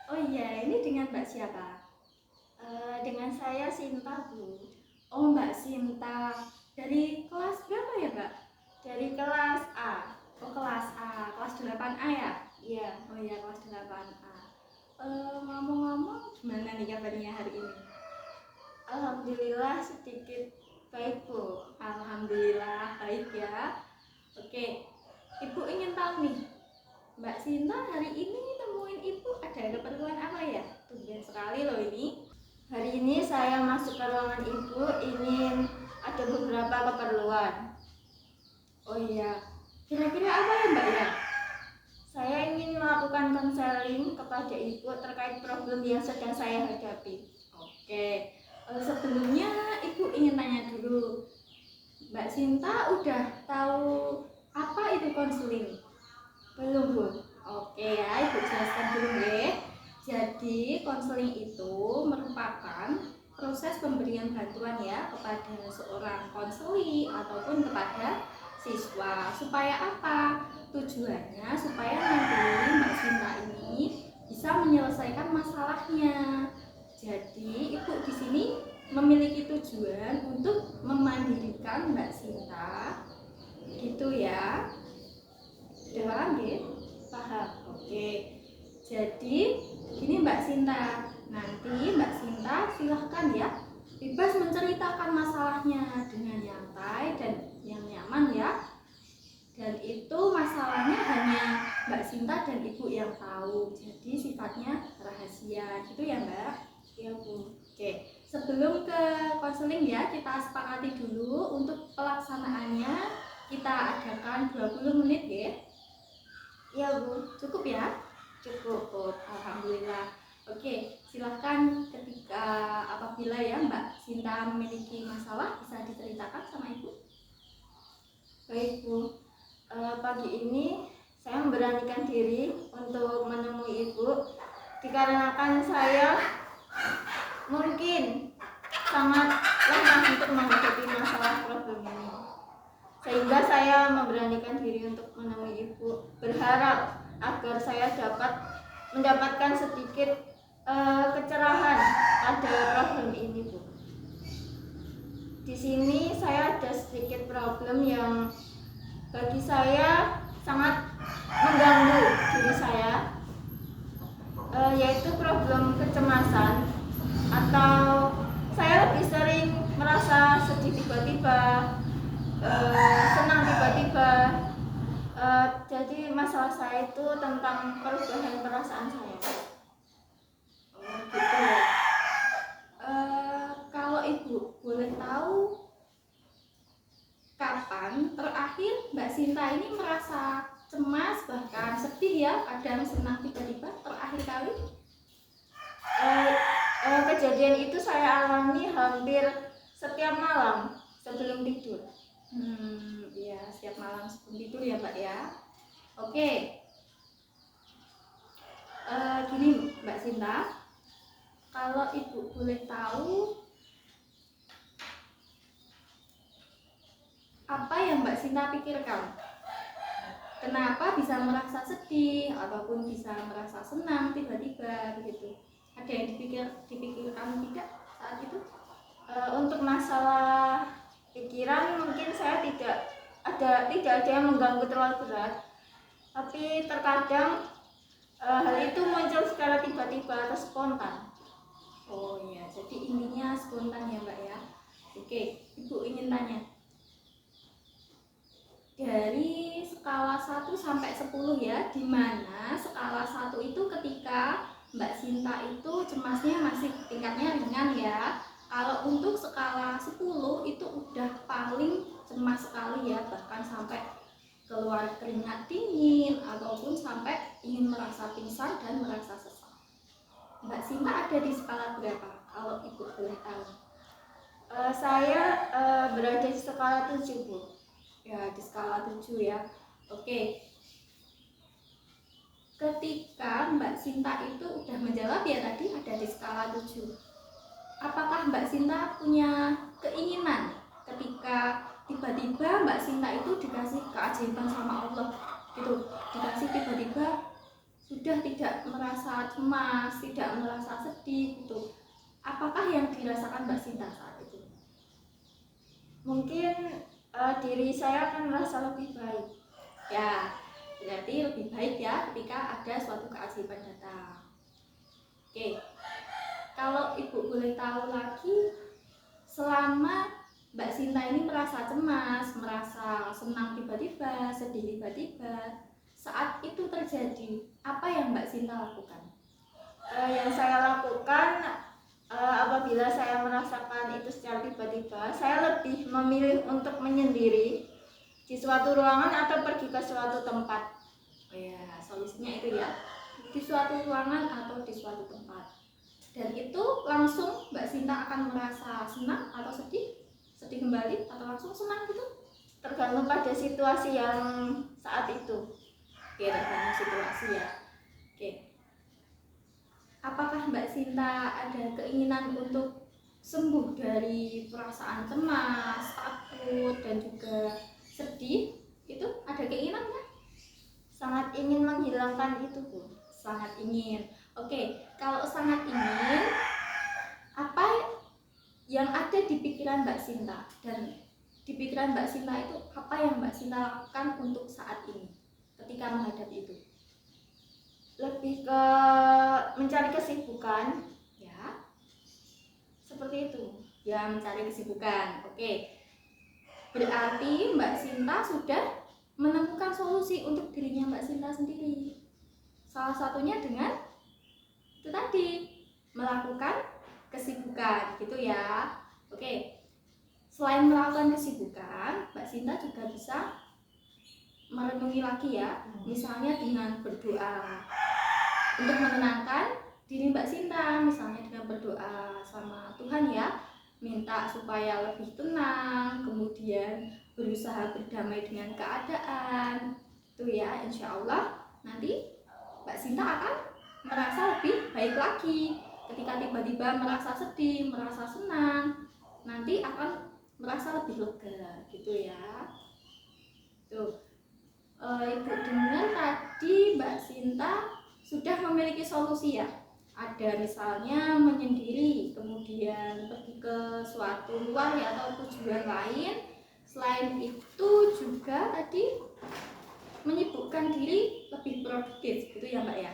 Oh iya, ini dengan Mbak siapa? Dengan saya Sinta, Bu. Oh, Mbak Sinta. Dari kelas berapa ya, Mbak? Dari kelas A. Oh, kelas A, kelas 8A ya? Iya. Oh iya, kelas 8A. Ngomong-ngomong, gimana nih kabarnya hari ini? Alhamdulillah sedikit baik, Bu. Alhamdulillah, baik ya. Oke, Ibu ingin tahu nih, Mbak Sinta hari ini temuin Ibu ada keperluan apa ya? Tumben sekali loh ini. Hari ini saya masuk ke ruangan Ibu ingin ada beberapa keperluan. Oh iya, kira-kira apa ya Mbak ya? Saya ingin melakukan konseling kepada Ibu terkait problem yang sedang saya hadapi. Oke, sebelumnya Ibu ingin tanya dulu, Mbak Sinta udah tahu apa itu konseling? Belum, Bu. Oke ya, Ibu jelaskan dulu ya. Jadi konseling itu merupakan proses pemberian bantuan ya kepada seorang konseli ataupun kepada siswa. Supaya apa? Tujuannya supaya nanti Mbak Sinta ini bisa menyelesaikan masalahnya. Jadi Ibu di sini memiliki tujuan untuk memandirikan Mbak Sinta. Gitu ya. Udah paham ya? Paham. Oke. Jadi gini Mbak Sinta, nanti Mbak Sinta silahkan ya bebas menceritakan masalahnya dengan nyantai dan yang nyaman ya. Dan itu masalahnya hanya Mbak Sinta dan Ibu yang tahu, jadi sifatnya rahasia gitu ya Mbak. Iya, Bu. Oke, sebelum ke konseling ya, kita sepakati dulu untuk pelaksanaannya kita adakan 20 menit ya. Iya, Bu. Cukup ya? Cukup. Alhamdulillah. Oke, silahkan ketika apabila ya Mbak Sinta memiliki masalah bisa diceritakan sama Ibu. Baik, Bu. Pagi ini saya memberanikan diri untuk menemui Ibu dikarenakan saya mungkin sangat lemah untuk menghadapi masalah problem ini. Sehingga saya memberanikan diri untuk menemui Ibu, berharap agar saya dapat mendapatkan sedikit kecerahan pada problem ini, Bu. Di sini saya ada sedikit problem yang bagi saya sangat mengganggu diri saya, yaitu problem kecemasan, atau saya lebih sering merasa sedih tiba-tiba, senang tiba-tiba. Jadi masalah saya itu tentang perubahan perasaan saya. Oh gitu ya. Kalau Ibu boleh tahu kapan terakhir Mbak Sinta ini merasa cemas bahkan sedih ya, kadang senang tiba-tiba terakhir kali? Kejadian itu saya alami hampir setiap malam sebelum tidur. Ya, setiap malam sebelum tidur ya Mbak ya. Oke. Gini Mbak Sinta, kalau Ibu boleh tahu apa yang Mbak Sinta pikirkan? Kenapa bisa merasa sedih ataupun bisa merasa senang tiba-tiba begitu? Ada yang dipikirkan tidak saat itu? Untuk masalah pikiran mungkin saya tidak ada yang mengganggu terlalu berat, tapi terkadang hal itu muncul secara tiba-tiba atau spontan. Oh iya, jadi intinya spontan ya Mbak ya. Oke, Ibu ingin tanya, dari skala 1 sampai 10 ya, di mana skala 1 itu ketika Mbak Sinta itu cemasnya masih tingkatnya ringan ya. Kalau untuk skala 10 itu udah paling cemas sekali ya, bahkan sampai keluar keringat dingin ataupun sampai ingin merasa pingsan dan merasa sesak. Mbak Sinta ada di skala berapa kalau Ibu boleh tahu? Saya berada di skala 7, Bu. Ya, di skala 7 ya. Oke. Ketika Mbak Sinta itu udah menjawab ya tadi ada di skala 7. Apakah Mbak Sinta punya keinginan ketika tiba-tiba Mbak Sinta itu dikasih keajaiban sama Allah gitu, dikasih tiba-tiba sudah tidak merasa cemas, tidak merasa sedih gitu. Apakah yang dirasakan Mbak Sinta saat itu? Mungkin diri saya akan merasa lebih baik. Ya, berarti lebih baik ya ketika ada suatu keajaiban datang. Oke, kalau Ibu boleh tahu lagi, selama Mbak Sinta ini merasa cemas, merasa senang tiba-tiba, sedih tiba-tiba, saat itu terjadi, apa yang Mbak Sinta lakukan? Yang saya lakukan apabila saya merasakan itu secara tiba-tiba, saya lebih memilih untuk menyendiri di suatu ruangan atau pergi ke suatu tempat. Oh ya, solusinya itu ya, di suatu ruangan atau di suatu tempat. Dan itu langsung Mbak Sinta akan merasa senang atau sedih? Sedih kembali atau langsung senang gitu? Tergantung pada situasi yang saat itu. Oke, tergantung situasi ya. Oke. Apakah Mbak Sinta ada keinginan untuk sembuh dari perasaan cemas, takut, dan juga sedih? Itu ada keinginan kan? Sangat ingin menghilangkan itu, Bu. Sangat ingin. Oke, kalau sangat ingin, apa yang ada di pikiran Mbak Sinta? Dan di pikiran Mbak Sinta itu apa yang Mbak Sinta lakukan untuk saat ini ketika menghadapi itu? Lebih ke mencari kesibukan, Ya, seperti itu. ya mencari kesibukan. Oke, berarti Mbak Sinta sudah menemukan solusi untuk dirinya Mbak Sinta sendiri. Salah satunya dengan itu tadi, melakukan kesibukan gitu ya. Oke, selain melakukan kesibukan, Mbak Sinta juga bisa merenungi lagi ya, misalnya dengan berdoa untuk menenangkan diri Mbak Sinta, misalnya dengan berdoa sama Tuhan ya, minta supaya lebih tenang, kemudian berusaha berdamai dengan keadaan itu ya. Insya Allah nanti Mbak Sinta akan merasa lebih baik lagi. Ketika tiba-tiba merasa sedih, merasa senang, nanti akan merasa lebih lega gitu ya. Tuh, Ibu dengar tadi Mbak Sinta sudah memiliki solusi ya. Ada misalnya menyendiri, kemudian pergi ke suatu luar ya atau tujuan lain. Selain itu juga tadi menyibukkan diri lebih produktif gitu ya Mbak ya.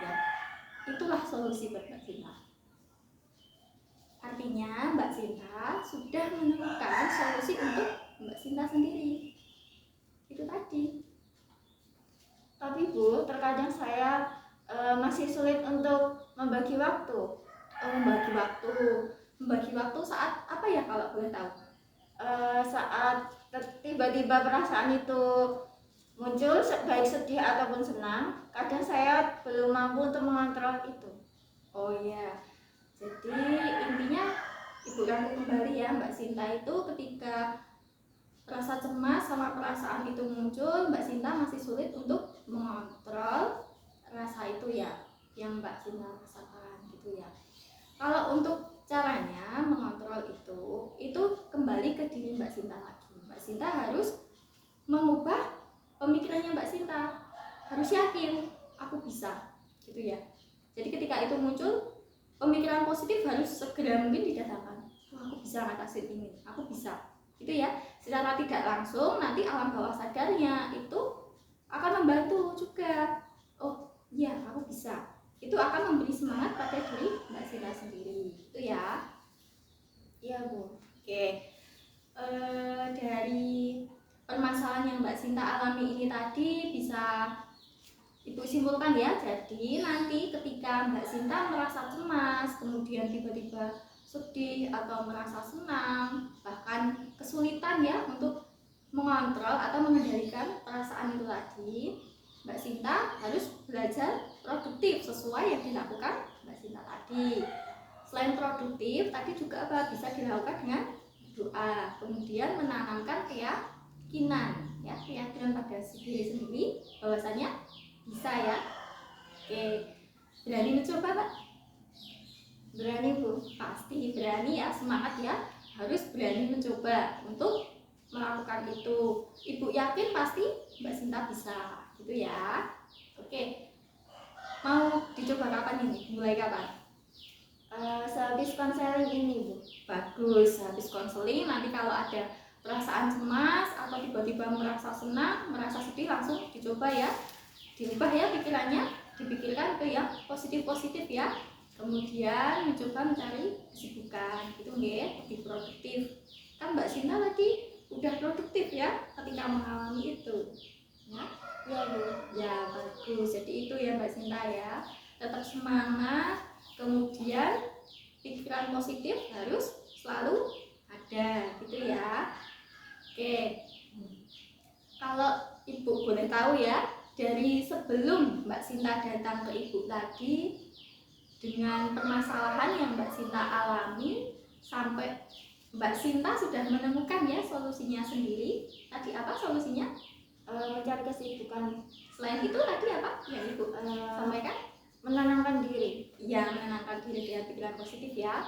Ya, itulah solusi buat Mbak Sinta. Artinya Mbak Sinta sudah menemukan solusi untuk Mbak Sinta sendiri. Itu tadi. Tapi Bu, terkadang saya masih sulit untuk membagi waktu. Membagi waktu saat apa ya kalau boleh tahu? Saat tiba-tiba perasaan itu muncul, baik sedih ataupun senang, kadang saya belum mampu untuk mengontrol itu. Oh iya, jadi intinya Ibu rangkum kembali ya Mbak Sinta itu ketika rasa cemas sama perasaan itu muncul, Mbak Sinta masih sulit untuk mengontrol rasa itu ya, yang Mbak Sinta rasakan gitu ya. Kalau untuk caranya mengontrol itu kembali ke diri Mbak Sinta lagi. Mbak Sinta harus mengubah pemikirannya Mbak Sinta, harus yakin aku bisa gitu ya. Jadi ketika itu muncul, pemikiran positif harus segera mungkin didatangkan. Aku bisa ngatasin ini, aku bisa gitu ya. Secara tidak langsung nanti alam bawah sadarnya itu akan membantu juga. Oh iya, aku bisa. Itu akan memberi semangat pada diri Mbak Sinta sendiri itu ya. Iya Bu. Oke, dari permasalahan yang Mbak Sinta alami ini tadi bisa Ibu simpulkan ya. Jadi nanti ketika Mbak Sinta merasa cemas, kemudian tiba-tiba sedih atau merasa senang, bahkan kesulitan ya untuk mengontrol atau mengendalikan perasaan itu tadi, Mbak Sinta harus belajar produktif sesuai yang dilakukan Mbak Sinta tadi. Selain produktif, tadi juga apa bisa dilakukan dengan doa, kemudian menanamkan keyakinan ya, keyakinan pada diri sendiri bahwasanya bisa ya. Oke, berani mencoba Pak? Berani Bu. Pasti berani ya, semangat ya, harus berani mencoba untuk melakukan itu. Ibu yakin pasti Mbak Sinta bisa gitu ya. Oke, Mau dicoba kapan ini? Mulai kapan? Sehabis konseling ini, Bu. Bagus, habis konseling nanti kalau ada perasaan cemas atau tiba-tiba merasa senang, merasa sedih, langsung dicoba ya. Diubah ya pikirannya, dipikirkan ke yang positif-positif ya. Kemudian mencoba mencari kesibukan gitu nggih, lebih produktif. Kan Mbak Sinta tadi udah produktif ya ketika mengalami itu. Ya. Iya, Bu. Ya, bagus. Jadi itu ya Mbak Sinta ya. Tetap semangat, kemudian pikiran positif harus selalu ada gitu ya. Oke. Kalau Ibu boleh tahu ya, dari sebelum Mbak Sinta datang ke Ibu tadi dengan permasalahan yang Mbak Sinta alami sampai Mbak Sinta sudah menemukan ya solusinya sendiri. Tadi apa solusinya? Mencari kesibukan. Selain itu tadi apa yang Ibu sampaikan? Menenangkan diri. Ya, menenangkan diri dengan pikiran positif ya.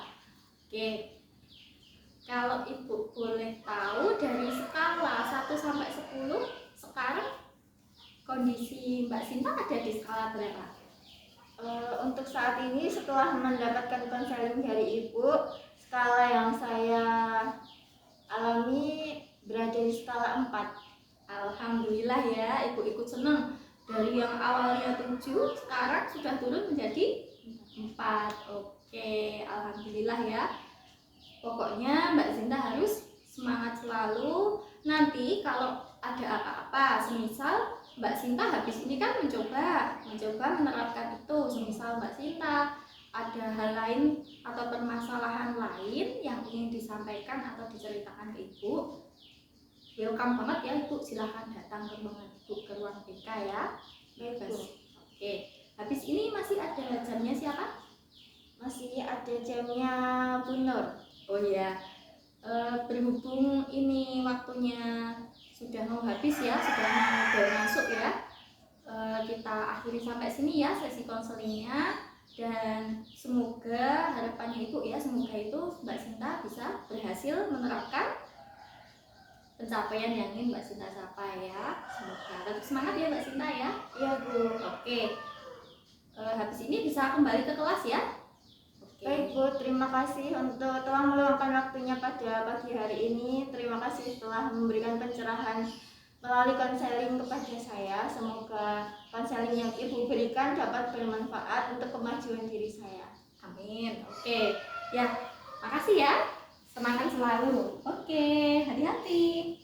Oke. Kalau Ibu boleh tahu dari skala 1 sampai 10, sekarang kondisi Mbak Sinta ada di skala berapa? Untuk saat ini setelah mendapatkan konseling dari Ibu, skala yang saya alami berada di skala 4. Alhamdulillah ya, Ibu ikut senang. Dari yang awalnya 7, sekarang sudah turun menjadi 4. Oke, alhamdulillah ya. Pokoknya Mbak Sinta harus semangat selalu. Nanti kalau ada apa-apa, semisal Mbak Sinta habis ini kan mencoba menerapkan itu, semisal Mbak Sinta ada hal lain atau permasalahan lain yang ingin disampaikan atau diceritakan ke Ibu, welcome banget ya Ibu, silahkan datang ke ruangan Ibu, ke ruang BK ya. Bebas. Oke, habis ini masih ada jamnya siapa? Masih ada jamnya Bu Nur. Oh iya, berhubung ini waktunya sudah mau habis ya, sudah mau masuk ya, kita akhiri sampai sini ya sesi konselingnya. Dan semoga harapannya Ibu ya, semoga itu Mbak Sinta bisa berhasil menerapkan pencapaian yang ingin Mbak Sinta capai ya. Semoga tetap semangat ya Mbak Sinta ya. Iya, Bu. Oke, habis ini bisa kembali ke kelas ya. Baik, Bu, terima kasih untuk telah meluangkan waktunya pada pagi hari ini. Terima kasih telah memberikan pencerahan melalui konseling kepada saya. Semoga konseling yang Ibu berikan dapat bermanfaat untuk kemajuan diri saya. Amin. Oke, ya, makasih ya. Semangat selalu. Oke, hati-hati.